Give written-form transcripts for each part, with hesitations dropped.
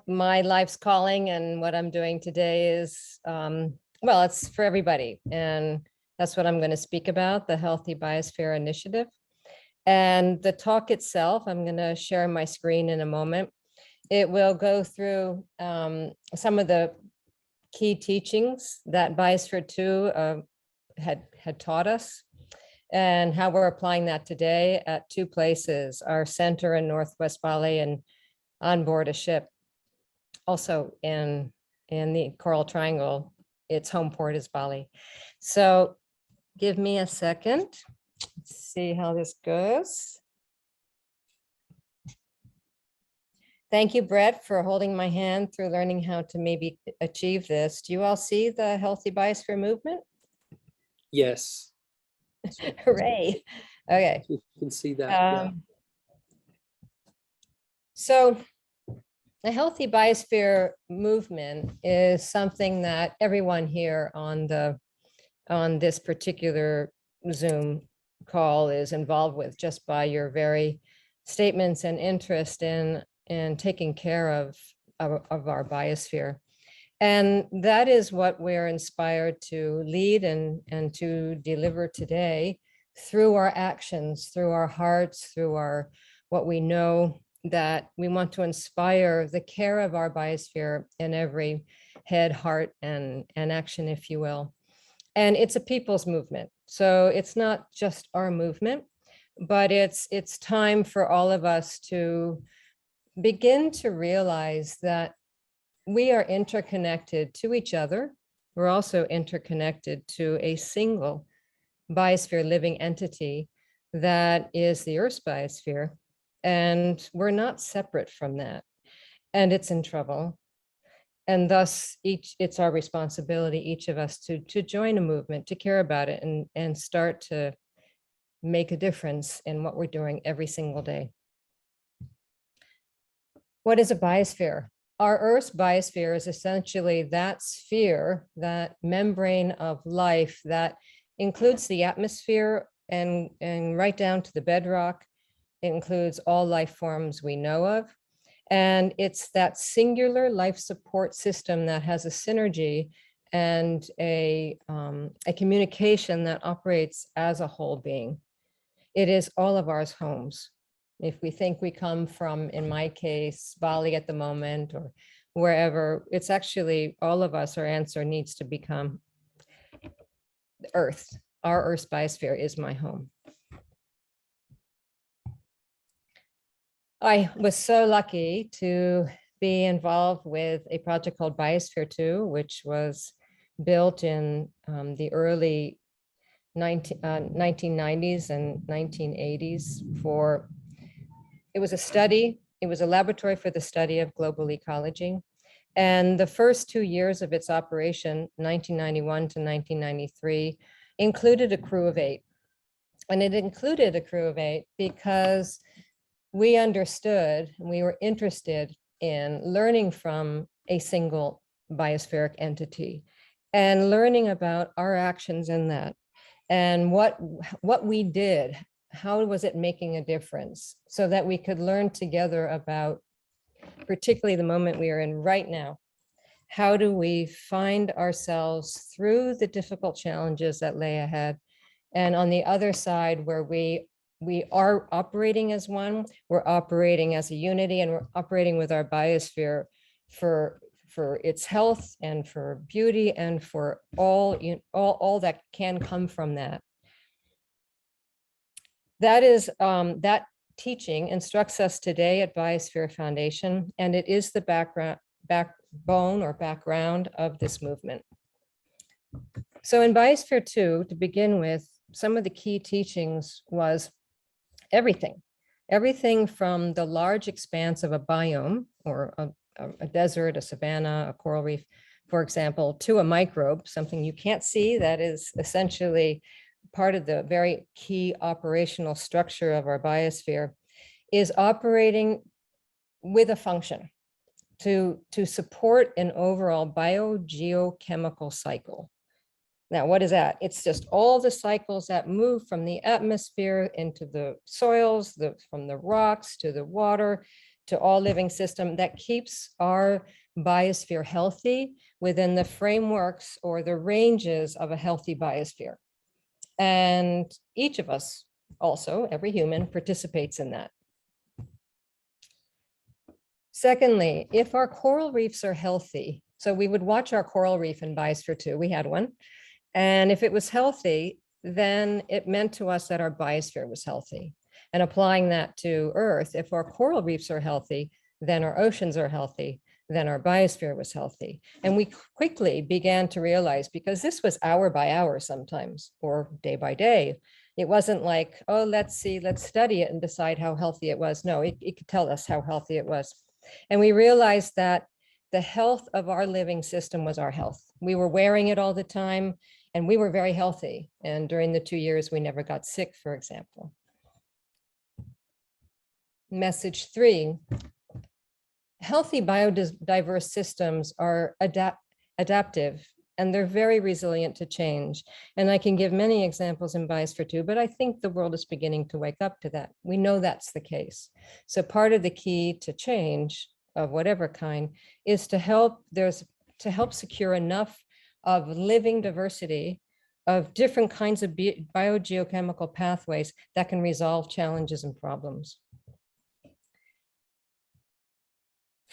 my life's calling and what I'm doing today is, well, it's for everybody. And that's what I'm going to speak about, the Healthy Biosphere Initiative. And the talk itself, I'm going to share my screen in a moment. It will go through some of the key teachings that Biosphere 2 had taught us, and how we're applying that today at two places, our center in Northwest Bali and on board a ship. Also in the Coral Triangle, its home port is Bali. So give me a second. Let's see how this goes. Thank you, Brett, for holding my hand through learning how to maybe achieve this. Do you all see the Healthy Biosphere Movement? Yes. Hooray. Okay. You can see that. Yeah. So the Healthy Biosphere Movement is something that everyone here on this particular Zoom call is involved with, just by your very statements and interest in taking care of our biosphere. And that is what we're inspired to lead and to deliver today through our actions, through our hearts, through what we know, that we want to inspire the care of our biosphere in every head, heart, and action, if you will. And it's a people's movement. So it's not just our movement, but it's time for all of us to begin to realize that we are interconnected to each other. We're also interconnected to a single biosphere living entity that is the Earth's biosphere. And we're not separate from that. And it's in trouble. And thus it's our responsibility, each of us, to join a movement, to care about it and start to make a difference in what we're doing every single day. What is a biosphere? Our Earth's biosphere is essentially that sphere, that membrane of life that includes the atmosphere and right down to the bedrock. It includes all life forms we know of. And it's that singular life support system that has a synergy and a communication that operates as a whole being. It is all of our homes. If we think we come from, in my case, Bali at the moment, or wherever, it's actually all of us. Our answer needs to become Earth. Our Earth's biosphere is my home. I was so lucky to be involved with a project called Biosphere 2, which was built in the early 1990s and 1980s it was a study, it was a laboratory for the study of global ecology. And the first 2 years of its operation, 1991 to 1993, included a crew of 8. And it included a crew of 8 because we understood and we were interested in learning from a single biospheric entity and learning about our actions in that and what we did. How was it making a difference, so that we could learn together about, particularly the moment we are in right now, how do we find ourselves through the difficult challenges that lay ahead, and on the other side where we are operating as one, we're operating as a unity, and we're operating with our biosphere for its health and for beauty and for all that can come from that. That is, that teaching instructs us today at Biosphere Foundation, and it is the backbone or background of this movement. So in Biosphere 2, to begin with, some of the key teachings was everything from the large expanse of a biome, or a desert, a savanna, a coral reef, for example, to a microbe, something you can't see that is essentially part of the very key operational structure of our biosphere, is operating with a function to support an overall biogeochemical cycle. Now, what is that? It's just all the cycles that move from the atmosphere into the soils, from the rocks to the water, to all living system that keeps our biosphere healthy within the frameworks or the ranges of a healthy biosphere. And each of us also, every human, participates in that. Secondly, if our coral reefs are healthy, so we would watch our coral reef in Biosphere 2, we had one, and if it was healthy, then it meant to us that our biosphere was healthy. And applying that to Earth, if our coral reefs are healthy, then our oceans are healthy, then our biosphere was healthy. And we quickly began to realize, because this was hour by hour sometimes, or day by day, it wasn't like, oh, let's see, let's study it and decide how healthy it was. No, it could tell us how healthy it was. And we realized that the health of our living system was our health. We were wearing it all the time, and we were very healthy. And during the 2 years, we never got sick, for example. Message 3, healthy biodiverse systems are adaptive, and they're very resilient to change. And I can give many examples in Biosphere 2, but I think the world is beginning to wake up to that. We know that's the case. So part of the key to change of whatever kind is to help secure enough of living diversity of different kinds of biogeochemical pathways that can resolve challenges and problems.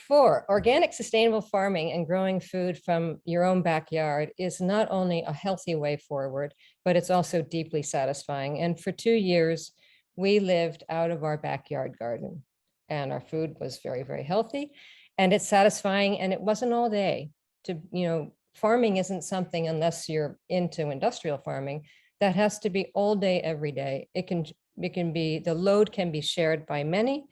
4, organic sustainable farming and growing food from your own backyard is not only a healthy way forward, but it's also deeply satisfying. And for 2 years, we lived out of our backyard garden, and our food was very, very healthy, and it's satisfying, and it wasn't all day. Farming isn't something, unless you're into industrial farming, that has to be all day, every day. It can be, the load can be shared by many,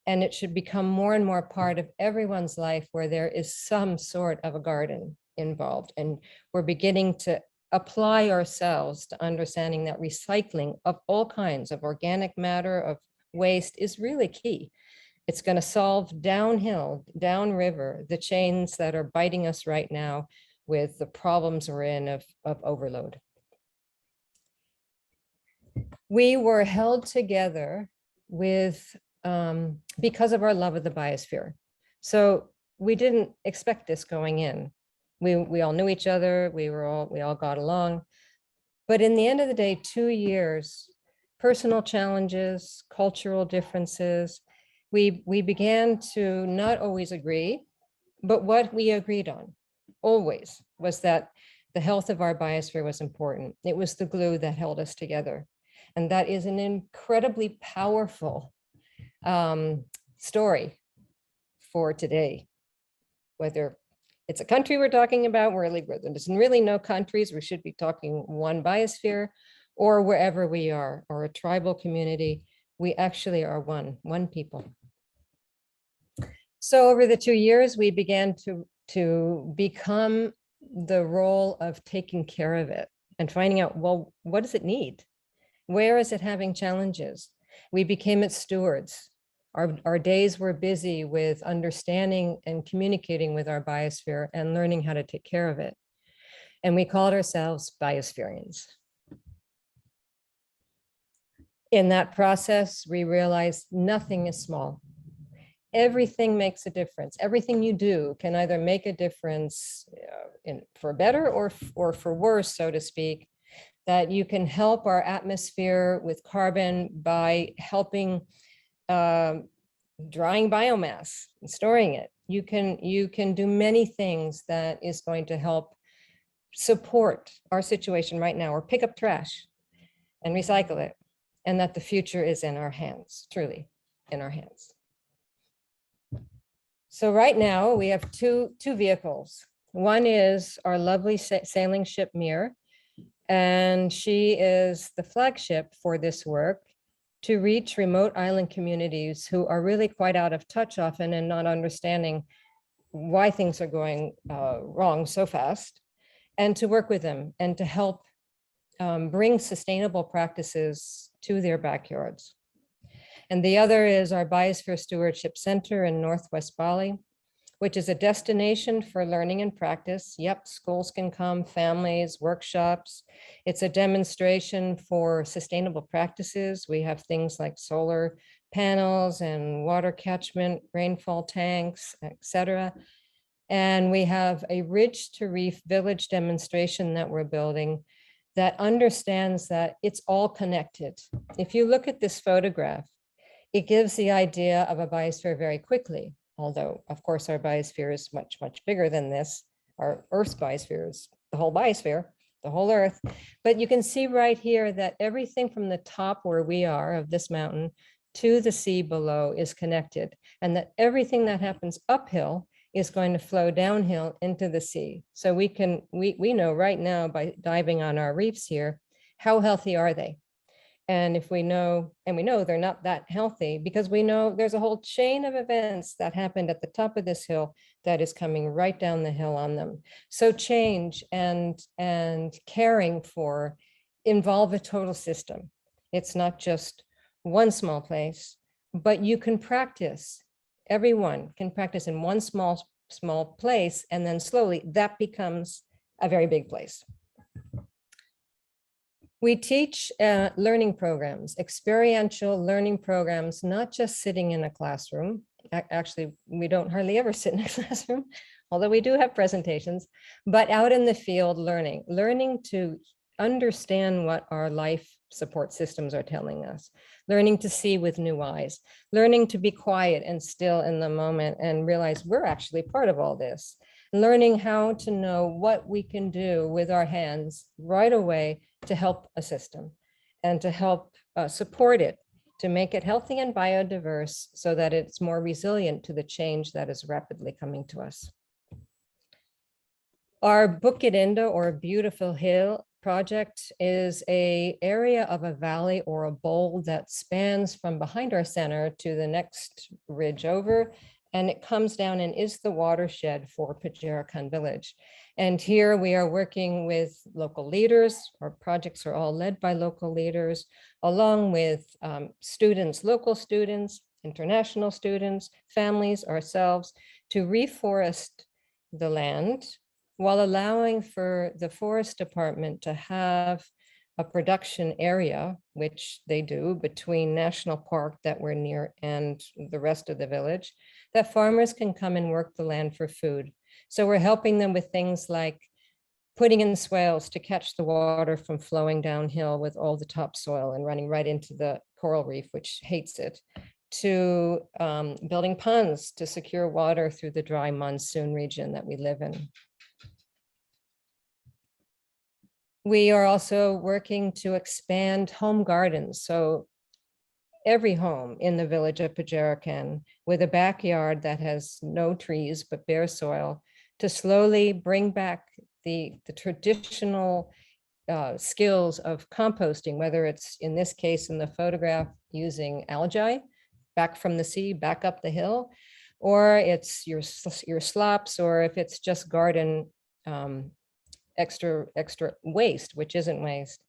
and it should become more and more part of everyone's life where there is some sort of a garden involved. And we're beginning to apply ourselves to understanding that recycling of all kinds of organic matter, of waste, is really key. It's going to solve downhill, downriver, the chains that are biting us right now with the problems we're in of overload. We were held together with because of our love of the biosphere. So we didn't expect this going in. We all knew each other. We all got along. But in the end of the day, 2 years, personal challenges, cultural differences, we began to not always agree, but what we agreed on always was that the health of our biosphere was important. It was the glue that held us together. And that is an incredibly powerful story for today. Whether it's a country we're talking about, where there's really no countries, we should be talking one biosphere, or wherever we are, or a tribal community, we actually are one people. So over the 2 years, we began to become the role of taking care of it and finding out, well, what does it need? Where is it having challenges? We became its stewards. Our days were busy with understanding and communicating with our biosphere and learning how to take care of it. And we called ourselves biospherians. In that process, we realized nothing is small. Everything makes a difference. Everything you do can either make a difference for better or for worse, so to speak, that you can help our atmosphere with carbon by helping drying biomass and storing it. You can do many things that is going to help support our situation right now, or pick up trash and recycle it, and that the future is in our hands, truly in our hands. So right now we have two vehicles. One is our lovely sailing ship Mir, and she is the flagship for this work to reach remote island communities who are really quite out of touch often and not understanding why things are going wrong so fast, and to work with them and to help bring sustainable practices to their backyards. And the other is our Biosphere Stewardship Center in Northwest Bali, which is a destination for learning and practice. Yep, schools can come, families, workshops. It's a demonstration for sustainable practices. We have things like solar panels and water catchment, rainfall tanks, etc. And we have a ridge to reef village demonstration that we're building that understands that it's all connected. If you look at this photograph, it gives the idea of a biosphere very quickly, although of course our biosphere is much, much bigger than this. Our Earth's biosphere is the whole biosphere, the whole Earth. But you can see right here that everything from the top where we are of this mountain to the sea below is connected, and that everything that happens uphill is going to flow downhill into the sea. So we know right now by diving on our reefs here, how healthy are they? And if we know, and we know they're not that healthy because we know there's a whole chain of events that happened at the top of this hill that is coming right down the hill on them. So change and caring for involve a total system. It's not just one small place, but you can practice. Everyone can practice in one small place, and then slowly that becomes a very big place. We teach learning programs, experiential learning programs, not just sitting in a classroom. Actually, we don't hardly ever sit in a classroom, although we do have presentations, but out in the field learning to understand what our life support systems are telling us, learning to see with new eyes, learning to be quiet and still in the moment and realize we're actually part of all this, learning how to know what we can do with our hands right away to help a system and to help support it, to make it healthy and biodiverse so that it's more resilient to the change that is rapidly coming to us. Our Bukit Indah, or Beautiful Hill project, is an area of a valley or a bowl that spans from behind our center to the next ridge over, and it comes down and is the watershed for Pajarakan village. And here we are working with local leaders. Our projects are all led by local leaders, along with students, local students, international students, families, ourselves, to reforest the land while allowing for the forest department to have a production area, which they do, between national park that we're near and the rest of the village, that farmers can come and work the land for food. So we're helping them with things like putting in swales to catch the water from flowing downhill with all the topsoil and running right into the coral reef, which hates it, to building ponds to secure water through the dry monsoon region that we live in. We are also working to expand home gardens. So every home in the village of Pajarakan with a backyard that has no trees but bare soil, to slowly bring back the traditional skills of composting, whether it's in this case in the photograph using algae back from the sea, back up the hill, or it's your slops, or if it's just garden extra waste, which isn't waste,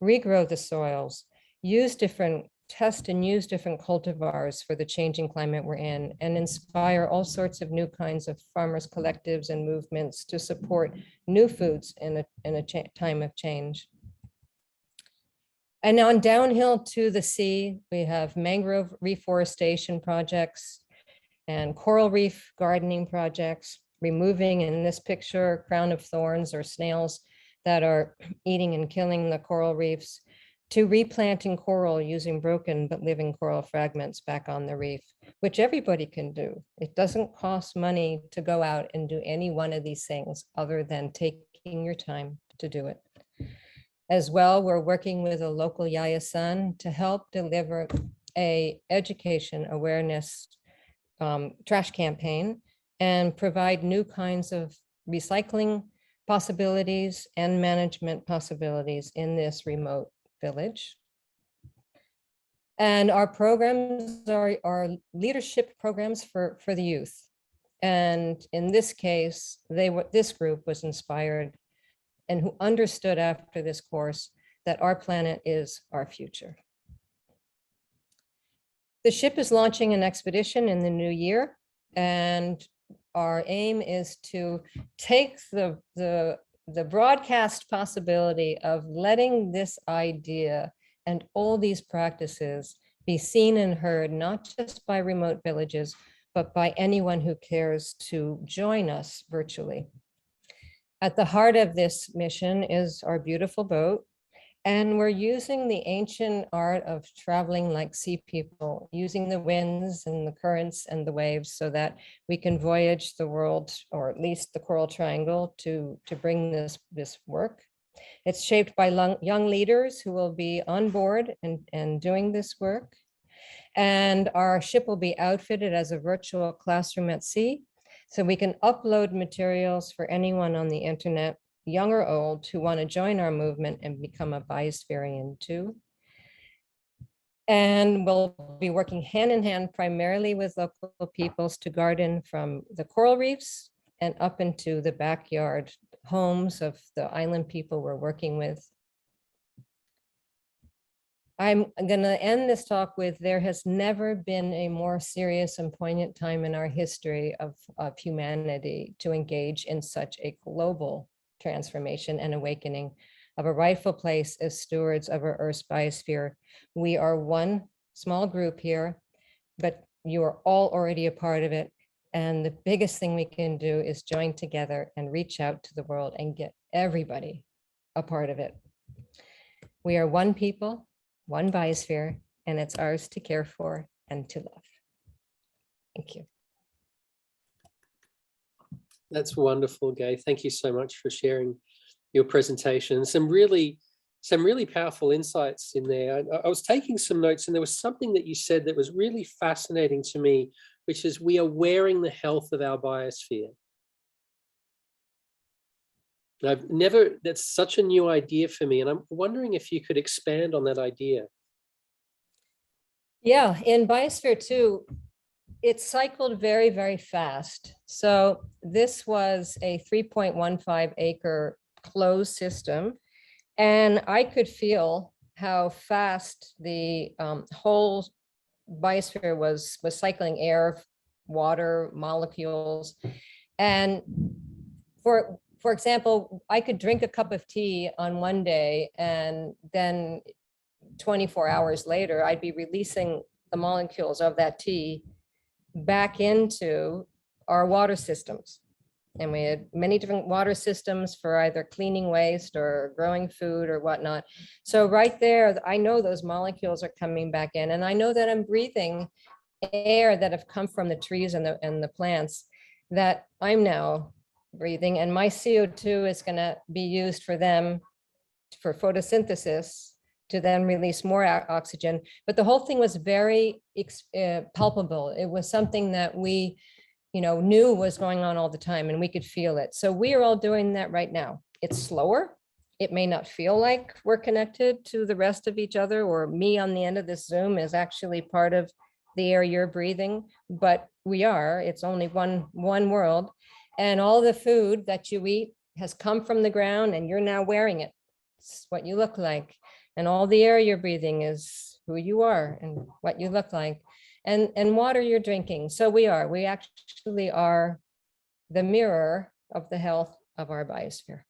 regrow the soils, test and use different cultivars for the changing climate we're in, and inspire all sorts of new kinds of farmers collectives and movements to support new foods in a time of change. And on downhill to the sea, we have mangrove reforestation projects and coral reef gardening projects, removing, in this picture, crown of thorns or snails that are eating and killing the coral reefs, to replanting coral using broken but living coral fragments back on the reef, which everybody can do. It doesn't cost money to go out and do any one of these things other than taking your time to do it. As well, we're working with a local yayasan to help deliver a education awareness trash campaign and provide new kinds of recycling possibilities and management possibilities in this remote village. And our programs are leadership programs for the youth. And in this case, this group was inspired and who understood after this course that our planet is our future. The ship is launching an expedition in the new year, and our aim is to take the broadcast possibility of letting this idea and all these practices be seen and heard, not just by remote villages, but by anyone who cares to join us virtually. At the heart of this mission is our beautiful boat, and we're using the ancient art of traveling like sea people, using the winds and the currents and the waves so that we can voyage the world, or at least the Coral Triangle, to bring this work. It's shaped by young leaders who will be on board and doing this work. And our ship will be outfitted as a virtual classroom at sea, so we can upload materials for anyone on the internet, young or old, who want to join our movement and become a biospherian too. And we'll be working hand in hand primarily with local peoples to garden from the coral reefs and up into the backyard homes of the island people we're working with. I'm going to end this talk with, there has never been a more serious and poignant time in our history of humanity to engage in such a global transformation and awakening of a rightful place as stewards of our Earth's biosphere. We are one small group here, but you are all already a part of it. And the biggest thing we can do is join together and reach out to the world and get everybody a part of it. We are one people, one biosphere, and it's ours to care for and to love. Thank you. That's wonderful, Gaie. Thank you so much for sharing your presentation. Some really powerful insights in there. I was taking some notes, and there was something that you said that was really fascinating to me, which is we are wearing the health of our biosphere. That's such a new idea for me, and I'm wondering if you could expand on that idea. Yeah, in Biosphere 2, it cycled very, very fast. So this was a 3.15 acre closed system, and I could feel how fast the whole biosphere was cycling air, water, molecules. And for example, I could drink a cup of tea on one day, and then 24 hours later, I'd be releasing the molecules of that tea back into our water systems. And we had many different water systems for either cleaning waste or growing food or whatnot. So right there, I know those molecules are coming back in, and I know that I'm breathing air that have come from the trees and the plants that I'm now breathing, and my CO2 is going to be used for them for photosynthesis to then release more oxygen. But the whole thing was very palpable. It was something that we knew was going on all the time, and we could feel it. So we are all doing that right now. It's slower. It may not feel like we're connected to the rest of each other, or me on the end of this Zoom is actually part of the air you're breathing, but we are. It's only one world. And all the food that you eat has come from the ground, and you're now wearing it. It's what you look like. And all the air you're breathing is who you are and what you look like. And water you're drinking. So we actually are the mirror of the health of our biosphere.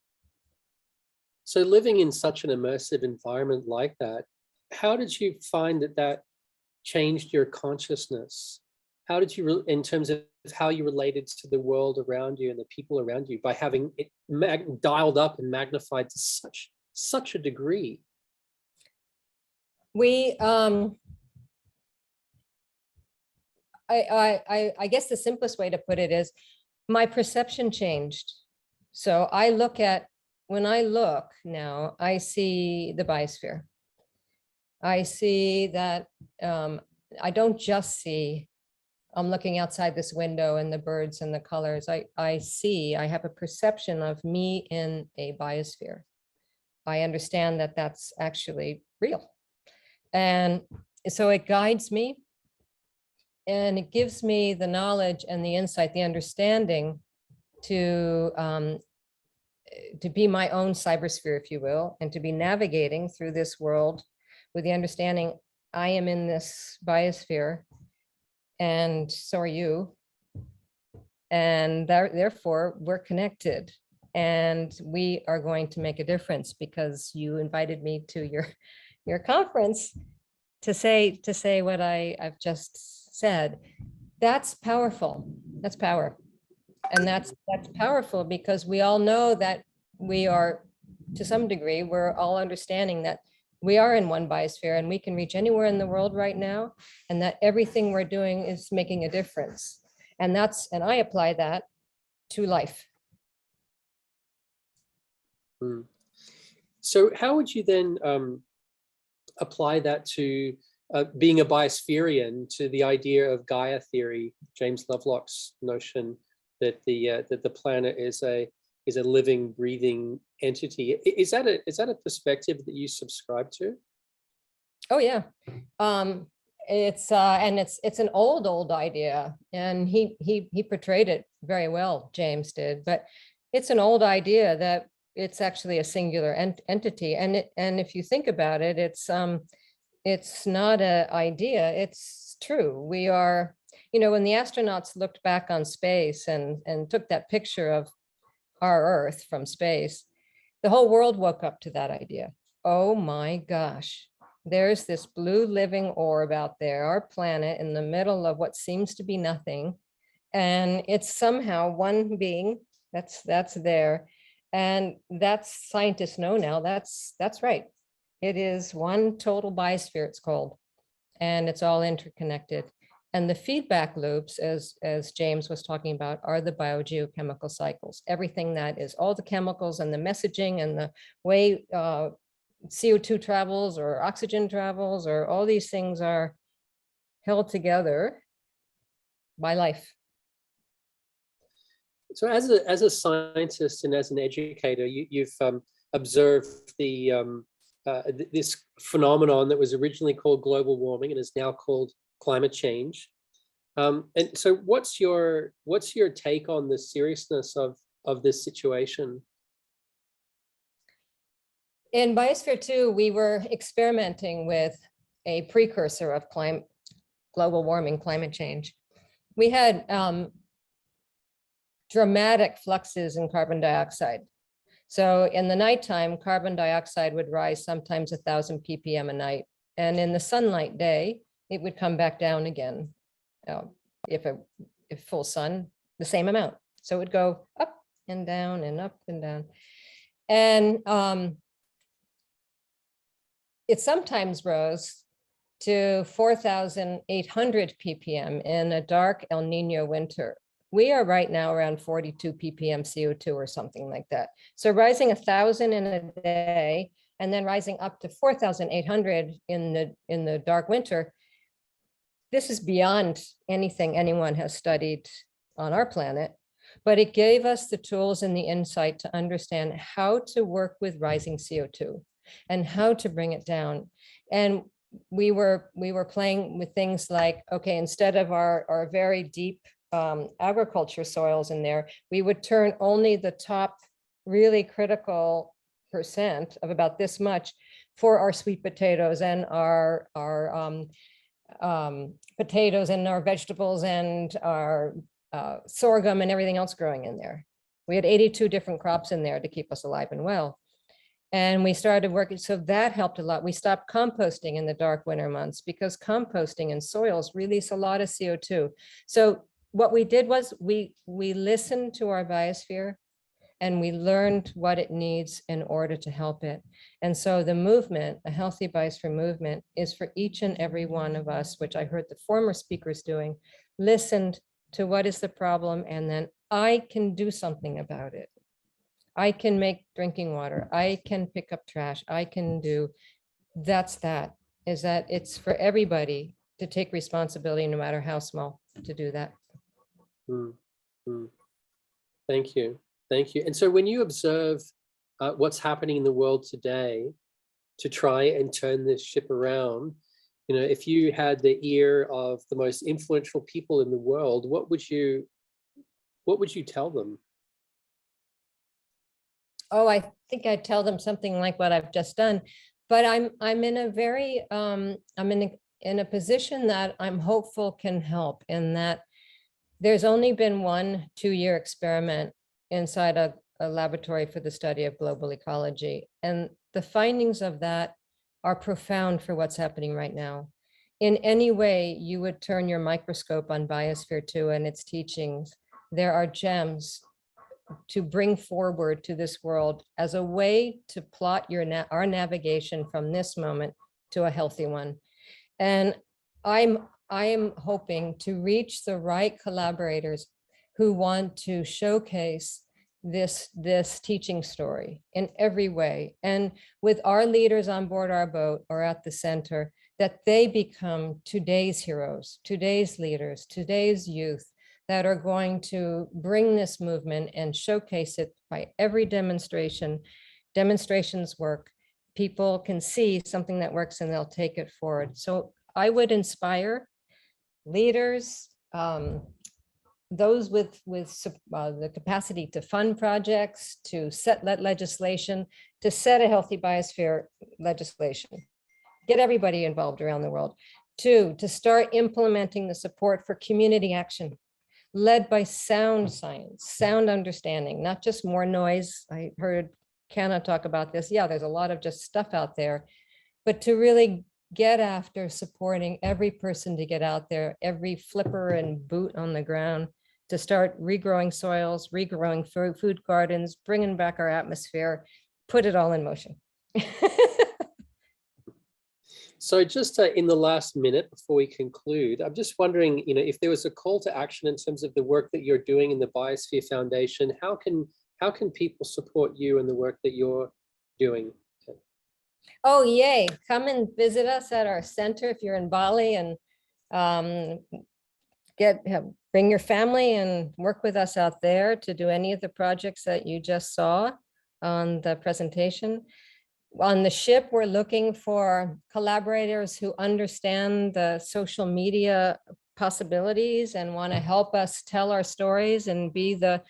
So living in such an immersive environment like that, how did you find that changed your consciousness? How did you, in terms of how you related to the world around you and the people around you, by having it dialed up and magnified to such a degree? We, I guess the simplest way to put it is my perception changed. So when I look now, I see the biosphere. I see that I don't just see, I'm looking outside this window and the birds and the colors. I have a perception of me in a biosphere. I understand that that's actually real. And so it guides me, and it gives me the knowledge and the insight, the understanding to be my own cybersphere, if you will, and to be navigating through this world with the understanding I am in this biosphere, and so are you. And therefore, we're connected, and we are going to make a difference because you invited me to your conference to say what I've just said, that's powerful. That's power. And that's powerful because we all know that we are, to some degree, we're all understanding that we are in one biosphere and we can reach anywhere in the world right now, and that everything we're doing is making a difference. And I apply that to life. So how would you then apply that to being a biospherian, to the idea of Gaia theory, James Lovelock's notion that the planet is a living, breathing entity? Is that a perspective that you subscribe to? Oh yeah, it's an old idea, and he portrayed it very well. James did, but it's an old idea that it's actually a singular entity, and if you think about it, it's not an idea. It's true. We are, when the astronauts looked back on space and took that picture of our Earth from space, the whole world woke up to that idea. Oh my gosh, there's this blue living orb out there, our planet, in the middle of what seems to be nothing. And it's somehow one being that's there. And that's, scientists know now, that's right. It is one total biosphere, it's called, and it's all interconnected. And the feedback loops, as James was talking about, are the biogeochemical cycles. Everything that is all the chemicals and the messaging and the way CO2 travels or oxygen travels, or all these things are held together by life. So as a scientist and as an educator, you've observed this phenomenon that was originally called global warming and is now called climate change. And so what's your take on the seriousness of this situation? In Biosphere 2, we were experimenting with a precursor of global warming, climate change. We had dramatic fluxes in carbon dioxide. So in the nighttime, carbon dioxide would rise sometimes 1,000 ppm a night. And in the sunlight day, it would come back down again. If full sun, the same amount. So it would go up and down and up and down. And it sometimes rose to 4,800 ppm in a dark El Nino winter. We are right now around 42 ppm CO2 or something like that. So rising 1,000 in a day and then rising up to 4,800 in the dark winter. This is beyond anything anyone has studied on our planet, but it gave us the tools and the insight to understand how to work with rising CO2 and how to bring it down. And we were playing with things like, okay, instead of our very deep agriculture soils in there, we would turn only the top really critical percent of about this much for our sweet potatoes and our potatoes and our vegetables and our sorghum and everything else growing in there. We had 82 different crops in there to keep us alive and well. And we started working, so that helped a lot. We stopped composting in the dark winter months because composting in soils release a lot of CO2. So what we did was we listened to our biosphere and we learned what it needs in order to help it. And so the movement, the Healthy Biosphere Movement, is for each and every one of us, which I heard the former speakers doing, listened to what is the problem, and then I can do something about it. I can make drinking water. I can pick up trash. I can do, is that it's for everybody to take responsibility, no matter how small, to do that. Thank you. Thank you. And so when you observe what's happening in the world today to try and turn this ship around, if you had the ear of the most influential people in the world, what would you tell them? Oh, I think I'd tell them something like what I've just done, but I'm in a very I'm in a position that I'm hopeful can help, in that there's only been one 2-year experiment inside a laboratory for the study of global ecology, and the findings of that are profound for what's happening right now. in any way you would turn your microscope on Biosphere 2 and its teachings, there are gems to bring forward to this world as a way to plot our navigation from this moment to a healthy one. And I am hoping to reach the right collaborators who want to showcase this teaching story in every way. And with our leaders on board our boat or at the center, that they become today's heroes, today's leaders, today's youth that are going to bring this movement and showcase it by every demonstration. Demonstrations work. People can see something that works and they'll take it forward. So I would inspire leaders, those with the capacity to fund projects, to set legislation, to set a healthy biosphere legislation, get everybody involved around the world. 2, to start implementing the support for community action, led by sound science, sound understanding, not just more noise. I heard Canna talk about this. Yeah, there's a lot of just stuff out there, but to really get after supporting every person to get out there, every flipper and boot on the ground, to start regrowing soils, regrowing food gardens, bringing back our atmosphere, put it all in motion. So just in the last minute before we conclude, I'm just wondering, if there was a call to action in terms of the work that you're doing in the Biosphere Foundation, how can people support you and the work that you're doing? Oh, yay. Come and visit us at our center if you're in Bali, and bring your family and work with us out there to do any of the projects that you just saw on the presentation. On the ship, we're looking for collaborators who understand the social media possibilities and want to help us tell our stories and be the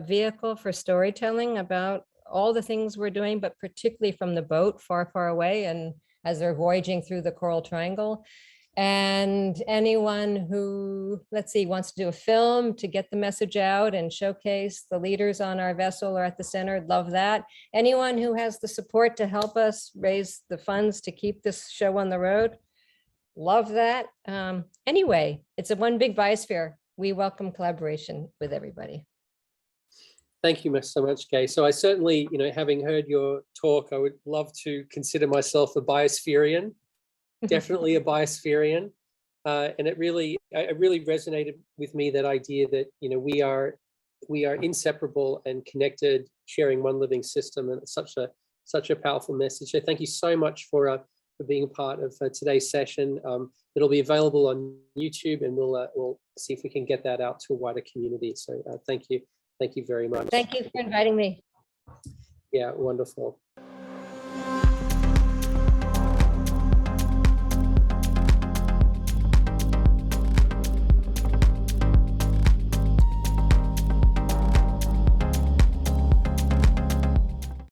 vehicle for storytelling about all the things we're doing, but particularly from the boat far, far away and as they're voyaging through the Coral Triangle. And anyone who, wants to do a film to get the message out and showcase the leaders on our vessel or at the center, love that. Anyone who has the support to help us raise the funds to keep this show on the road, love that. Anyway, it's a one big biosphere. We welcome collaboration with everybody. Thank you so much, Gaie. So I certainly, having heard your talk, I would love to consider myself a biospherian. Definitely a biospherian, and it really resonated with me, that idea that we are inseparable and connected, sharing one living system, and it's such a powerful message. So thank you so much for being part of today's session. It'll be available on YouTube, and we'll see if we can get that out to a wider community. So thank you very much. Thank you for inviting me. Yeah, wonderful.